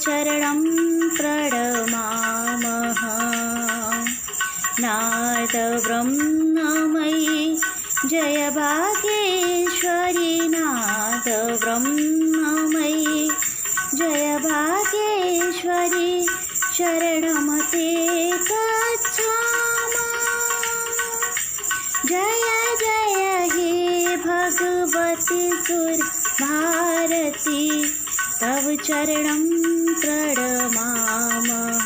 चरणं प्रणमामः। नाद ब्रह्ममयी जय भाग्येश्वरी, नाद ब्रह्ममयी जय भाग्येश्वरी, शरणमते गच्छामः। जय जय हे भगवती सुरभारती, तव चरणं प्रणमामः।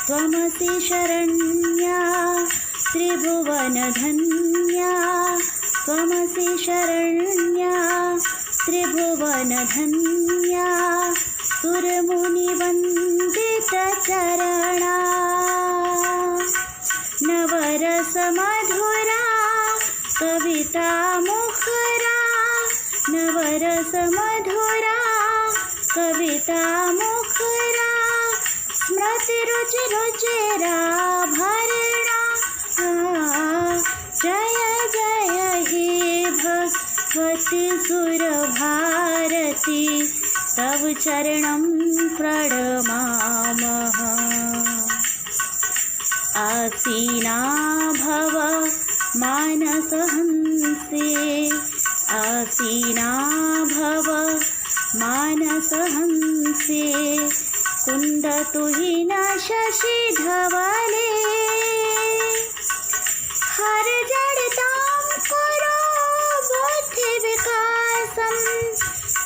त्वमसि शरण्या त्रिभुवनधन्या, त्वमसि शरण्या त्रिभुवनधन्या, सुरमुनिवन्दितचरणा। नवरसमधुरा कविता मुखरा, नवरसमधुरा कविता मुखरा, स्मृतिरुचिरुचिराभरणा। जय जय हे भगवती सुरभारती, तव चरणं प्रणमामः। आसीना भव मानसहंसे, आसीना भव मानसहंसे, कुन्दतुहिन शशिधवले, हर जड़तां करो बुद्धिविकासं,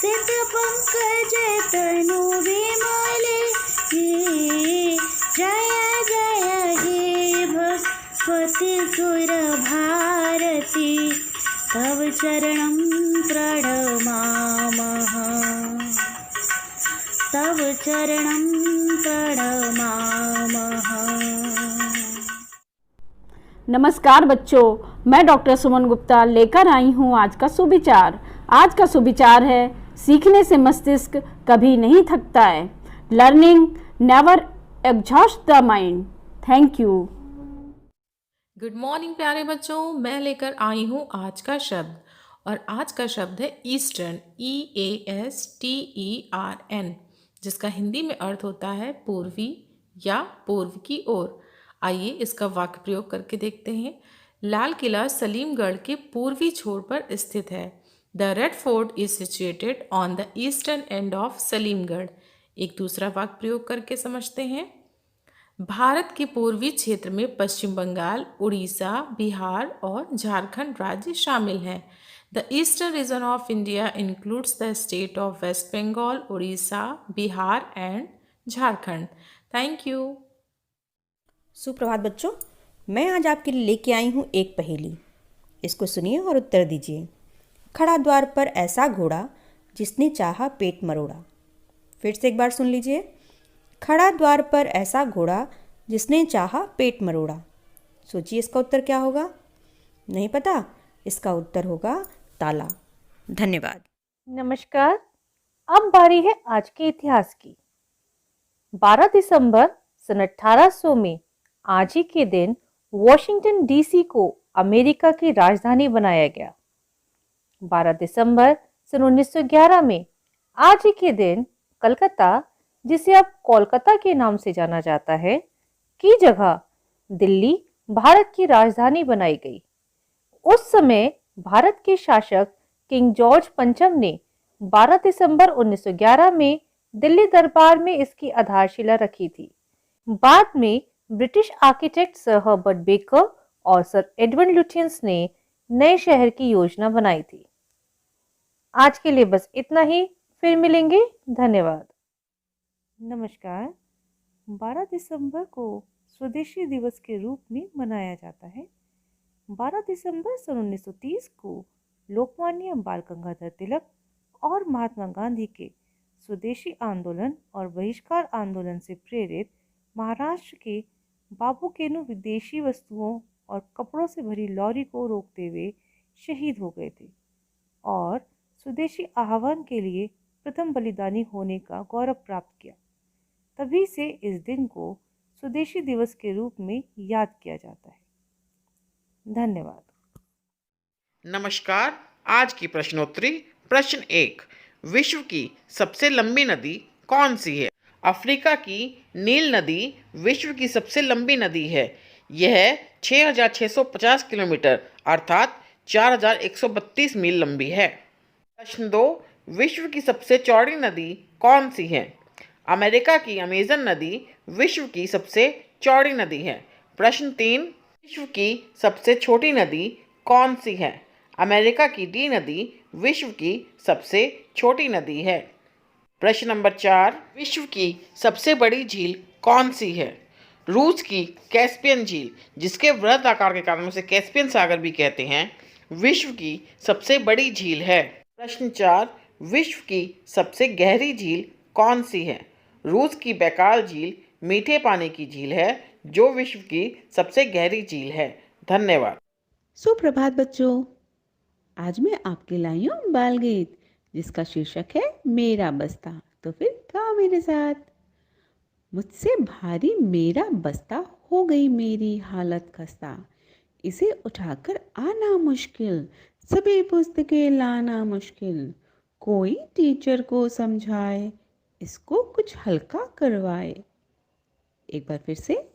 सिद्धपङ्कजतनु विमले। जय जय हे भगवती सुरभारती, तव चरणं प्रणमामः, तव चरणं प्रणमामः। नमस्कार बच्चों, मैं डॉक्टर सुमन गुप्ता लेकर आई हूँ आज का सुविचार। आज का सुविचार है, सीखने से मस्तिष्क कभी नहीं थकता है। Learning never exhaust the mind. Thank you. Good morning प्यारे बच्चों, मैं लेकर आई हूँ आज का शब्द, और आज का शब्द है ईस्टर्न, EASTERN, जिसका हिंदी में अर्थ होता है पूर्वी या पूर्व की ओर। आइए इसका वाक्य प्रयोग करके देखते हैं। लाल किला सलीमगढ़ के पूर्वी छोर पर स्थित है। The red fort is situated on the eastern end of Salimgarh. एक दूसरा वाक्य प्रयोग करके समझते हैं। भारत के पूर्वी क्षेत्र में पश्चिम बंगाल, उड़ीसा, बिहार और झारखंड राज्य शामिल हैं। The eastern region of India includes the state of West Bengal, Orissa, Bihar and Jharkhand. Thank you. सुप्रभात बच्चों, मैं आज आपके लिए लेके आई हूँ एक पहेली। इसको सुनिए और उत्तर दीजिए। खड़ा द्वार पर ऐसा घोड़ा जिसने चाहा पेट मरोड़ा। फिर से एक बार सुन लीजिए। खड़ा द्वार पर ऐसा घोड़ा जिसने चाहा पेट मरोड़ा। सोचिए इसका उत्तर क्या होगा। नहीं पता? इसका उत्तर होगा ताला। धन्यवाद। नमस्कार, अब बारी है आज के इतिहास की। 12 दिसंबर सन 1800 में आज ही के दिन वॉशिंगटन डीसी को अमेरिका की राजधानी बनाया गया। 12 दिसंबर सन 1911 में आज ही के दिन कलकत्ता, जिसे अब कोलकाता के नाम से जाना जाता है, की जगह दिल्ली भारत की राजधानी बनाई गई। उस समय भारत के शासक किंग जॉर्ज पंचम ने 12 दिसंबर 1911 में दिल्ली दरबार में इसकी आधारशिला रखी थी। बाद में British architect sir Herbert baker और सर एडविन लुटियंस ने नए शहर की योजना बनाई थी। आज के लिए बस इतना ही, फिर मिलेंगे। धन्यवाद। नमस्कार। 12 दिसंबर को स्वदेशी दिवस के रूप में मनाया जाता है। 12 दिसंबर सन 1930 को लोकमान्य बाल गंगाधर तिलक और महात्मा गांधी के स्वदेशी आंदोलन और बहिष्कार आंदोलन से प्रेरित महाराष्ट्र के बाबूकेनु विदेशी वस्तुओं और कपड़ों से भरी लॉरी को रोकते हुए शहीद हो गए थे और स्वदेशी आह्वान के लिए प्रथम बलिदानी होने का गौरव प्राप्त किया। तभी से इस दिन को स्वदेशी दिवस के रूप में याद किया जाता है। धन्यवाद। नमस्कार। आज की प्रश्नोत्तरी। प्रश्न 1, विश्व की सबसे लंबी नदी कौन सी है? अफ्रीका की नील नदी विश्व की सबसे लंबी नदी है। यह 6,650 किलोमीटर अर्थात 4,132 मील लंबी है। प्रश्न 2, विश्व की सबसे चौड़ी नदी कौन सी है? अमेरिका की अमेजन नदी विश्व की सबसे चौड़ी नदी है। प्रश्न 3, विश्व की सबसे छोटी नदी कौन सी है? अमेरिका की डी नदी विश्व की सबसे छोटी नदी है। प्रश्न नंबर 4, विश्व की सबसे बड़ी झील कौन सी है? रूस की कैस्पियन झील, जिसके वृहद आकार के कारण उसे कैस्पियन सागर भी कहते हैं, विश्व की सबसे बड़ी झील है। प्रश्न 4, विश्व की सबसे गहरी झील कौन सी है? रूस की बैकाल झील मीठे पानी की झील है, जो विश्व की सबसे गहरी झील है। धन्यवाद। सुप्रभात बच्चों, आज मैं आपके लाई हूँ बाल गीत जिसका शीर्षक है मेरा बस्ता। तो फिर गाओ मेरे साथ। मुझसे भारी मेरा बस्ता, हो गई मेरी हालत खस्ता, इसे उठाकर आना मुश्किल, सभी पुस्तकें लाना मुश्किल, कोई टीचर को समझाए, इसको कुछ हल्का करवाए। एक बार फिर से।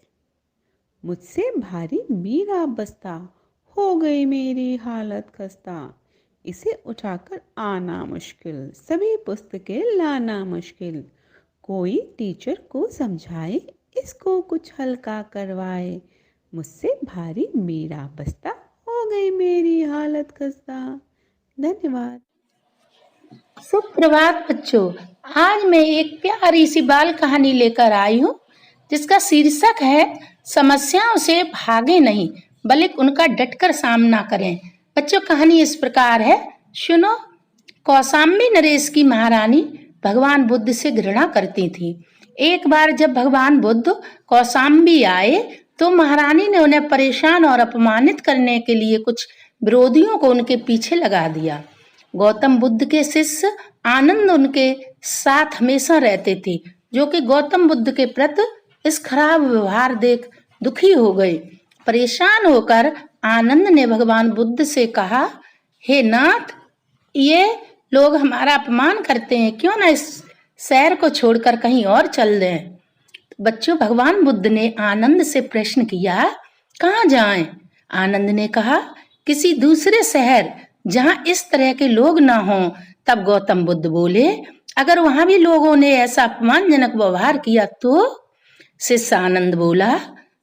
मुझसे भारी मेरा बस्ता, हो गई मेरी हालत खस्ता, इसे उठाकर आना मुश्किल, सभी पुस्तकें लाना मुश्किल, कोई टीचर को समझाए, इसको कुछ हल्का करवाए। मुझसे भारी मेरा बस्ता, हो गई मेरी हालत खस्ता। धन्यवाद। सुप्रभात बच्चों, आज मैं एक प्यारी सी बाल कहानी लेकर आई हूँ जिसका शीर्षक है समस्याओं से भागे नहीं बल्कि उनका डटकर सामना करें। बच्चों, कहानी इस प्रकार है, सुनो। कौशाम्बी नरेश की महारानी भगवान बुद्ध से घृणा करती थी। एक बार जब भगवान बुद्ध कौशाम्बी आए तो महारानी ने उन्हें परेशान और अपमानित करने के लिए कुछ विरोधियों को उनके पीछे लगा दिया। गौतम बुद्ध के शिष्य आनंद उनके साथ हमेशा रहते थे, जो कि गौतम बुद्ध के प्रति इस खराब व्यवहार देख दुखी हो गए। परेशान होकर आनंद ने भगवान बुद्ध से कहा, हे नाथ, ये लोग हमारा अपमान करते हैं, क्यों ना इस शहर को छोड़कर कहीं और चल दें। बच्चों, भगवान बुद्ध ने आनंद से प्रश्न किया, कहाँ जाएं? आनंद ने कहा, किसी दूसरे शहर जहां इस तरह के लोग ना हों। तब गौतम बुद्ध बोले, अगर वहां भी लोगों ने ऐसा अपमानजनक व्यवहार किया तो? शिष्य आनंद बोला,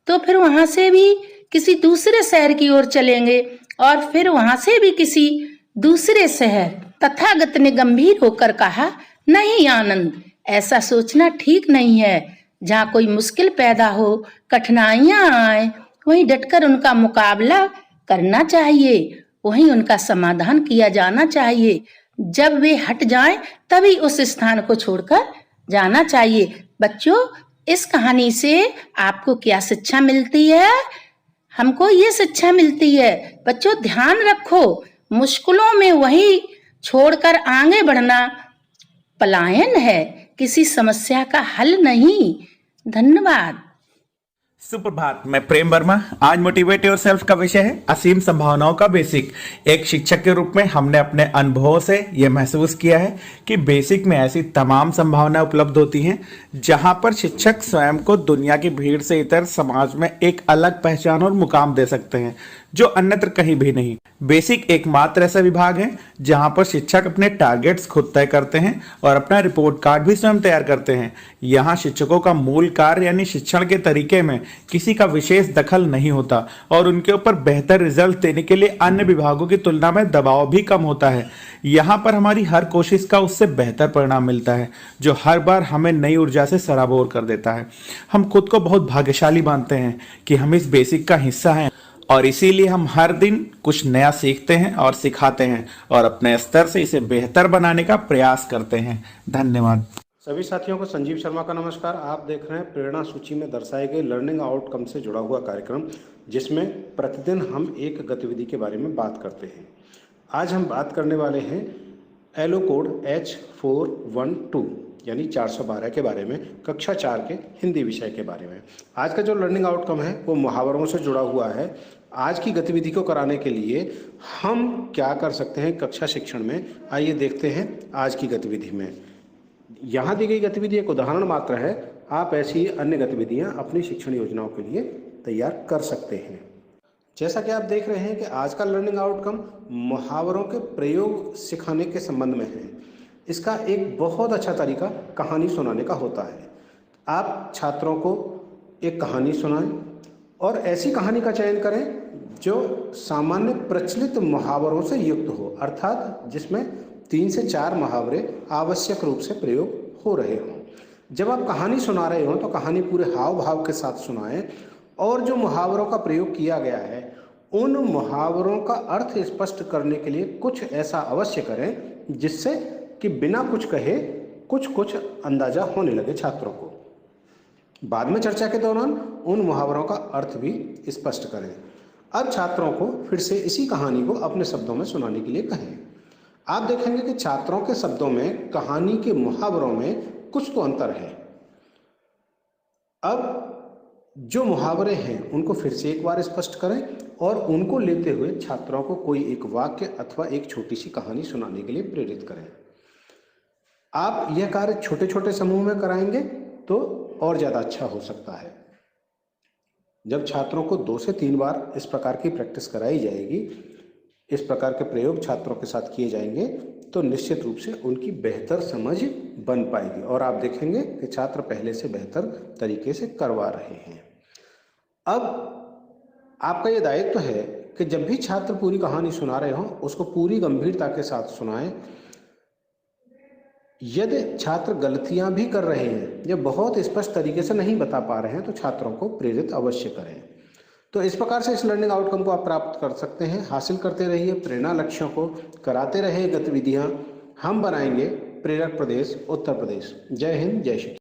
तो फिर वहां से भी किसी दूसरे शहर की ओर चलेंगे और फिर वहां से भी किसी दूसरे शहर। तथागत ने गंभीर होकर कहा, नहीं आनंद, ऐसा सोचना ठीक नहीं है। जहाँ कोई मुश्किल पैदा हो, कठिनाइयां आए, वहीं डटकर उनका मुकाबला करना चाहिए, वहीं उनका समाधान किया जाना चाहिए। जब वे हट जाएं, तभी उस स्थान को छोड़कर जाना चाहिए। बच्चों, इस कहानी से आपको क्या शिक्षा मिलती है? हमको ये शिक्षा मिलती है, बच्चों ध्यान रखो, मुश्किलों में वही छोड़कर आगे बढ़ना पलायन है, किसी समस्या का हल नहीं। धन्यवाद। सुप्रभात, मैं प्रेम वर्मा। आज मोटिवेट योरसेल्फ का विषय है असीम संभावनाओं का बेसिक। एक शिक्षक के रूप में हमने अपने अनुभवों से यह महसूस किया है कि बेसिक में ऐसी तमाम संभावनाएं उपलब्ध होती हैं जहां पर शिक्षक स्वयं को दुनिया की भीड़ से इतर समाज में एक अलग पहचान और मुकाम दे सकते हैं, जो अन्यत्र कहीं भी नहीं। बेसिक एकमात्र ऐसा विभाग है जहां पर शिक्षक अपने टारगेट्स खुद तय करते हैं और अपना रिपोर्ट कार्ड भी स्वयं तैयार करते हैं। यहाँ शिक्षकों का मूल कार्य यानी शिक्षण के तरीके में किसी का विशेष दखल नहीं होता और उनके ऊपर बेहतर रिजल्ट देने के लिए अन्य विभागों की तुलना में दबाव भी कम होता है। यहाँ पर हमारी हर कोशिश का उससे बेहतर परिणाम मिलता है, जो हर बार हमें नई ऊर्जा से सराबोर कर देता है। हम खुद को बहुत भाग्यशाली मानते हैं कि हम इस बेसिक का हिस्सा हैं और इसीलिए हम हर दिन कुछ नया सीखते हैं और सिखाते हैं और अपने स्तर से इसे बेहतर बनाने का प्रयास करते हैं। धन्यवाद। सभी साथियों को संजीव शर्मा का नमस्कार। आप देख रहे हैं प्रेरणा सूची में दर्शाए गए लर्निंग आउटकम से जुड़ा हुआ कार्यक्रम, जिसमें प्रतिदिन हम एक गतिविधि के बारे में बात करते हैं। आज हम बात करने वाले हैं एलो कोड H412 यानी 412 के बारे में, कक्षा 4 के हिंदी विषय के बारे में। आज का जो लर्निंग आउटकम है वो मुहावरों से जुड़ा हुआ है। आज की गतिविधि को कराने के लिए हम क्या कर सकते हैं कक्षा शिक्षण में, आइए देखते हैं आज की गतिविधि में। यहाँ दी गई गतिविधि एक उदाहरण मात्र है, आप ऐसी अन्य गतिविधियाँ अपनी शिक्षण योजनाओं के लिए तैयार कर सकते हैं। जैसा कि आप देख रहे हैं कि आज का लर्निंग आउटकम मुहावरों के प्रयोग सिखाने के संबंध में है। इसका एक बहुत अच्छा तरीका कहानी सुनाने का होता है। आप छात्रों को एक कहानी सुनाएं और ऐसी कहानी का चयन करें जो सामान्य प्रचलित मुहावरों से युक्त हो, अर्थात जिसमें 3 से 4 मुहावरे आवश्यक रूप से प्रयोग हो रहे हों। जब आप कहानी सुना रहे हो तो कहानी पूरे हाव भाव के साथ सुनाएं और जो मुहावरों का प्रयोग किया गया है उन मुहावरों का अर्थ स्पष्ट करने के लिए कुछ ऐसा अवश्य करें जिससे कि बिना कुछ कहे कुछ अंदाजा होने लगे छात्रों को। बाद में चर्चा के दौरान उन मुहावरों का अर्थ भी स्पष्ट करें। अब छात्रों को फिर से इसी कहानी को अपने शब्दों में सुनाने के लिए कहें। आप देखेंगे कि छात्रों के शब्दों में कहानी के मुहावरों में कुछ तो अंतर है। अब जो मुहावरे हैं उनको फिर से एक बार स्पष्ट करें और उनको लेते हुए छात्रों को कोई एक वाक्य अथवा एक छोटी सी कहानी सुनाने के लिए प्रेरित करें। आप यह कार्य छोटे छोटे समूह में कराएंगे तो और ज़्यादा अच्छा हो सकता है। जब छात्रों को 2 से 3 बार इस प्रकार की प्रैक्टिस कराई जाएगी, इस प्रकार के प्रयोग छात्रों के साथ किए जाएंगे तो निश्चित रूप से उनकी बेहतर समझ बन पाएगी और आप देखेंगे कि छात्र पहले से बेहतर तरीके से करवा रहे हैं। अब आपका ये दायित्व है कि जब भी छात्र पूरी कहानी सुना रहे हों उसको पूरी गंभीरता के साथ सुनाएं। यदि छात्र गलतियां भी कर रहे हैं या बहुत स्पष्ट तरीके से नहीं बता पा रहे हैं तो छात्रों को प्रेरित अवश्य करें। तो इस प्रकार से इस लर्निंग आउटकम को आप प्राप्त कर सकते हैं। हासिल करते रहिए प्रेरणा लक्ष्यों को, कराते रहिए गतिविधियां। हम बनाएंगे प्रेरक प्रदेश उत्तर प्रदेश। जय हिंद, जय श्री।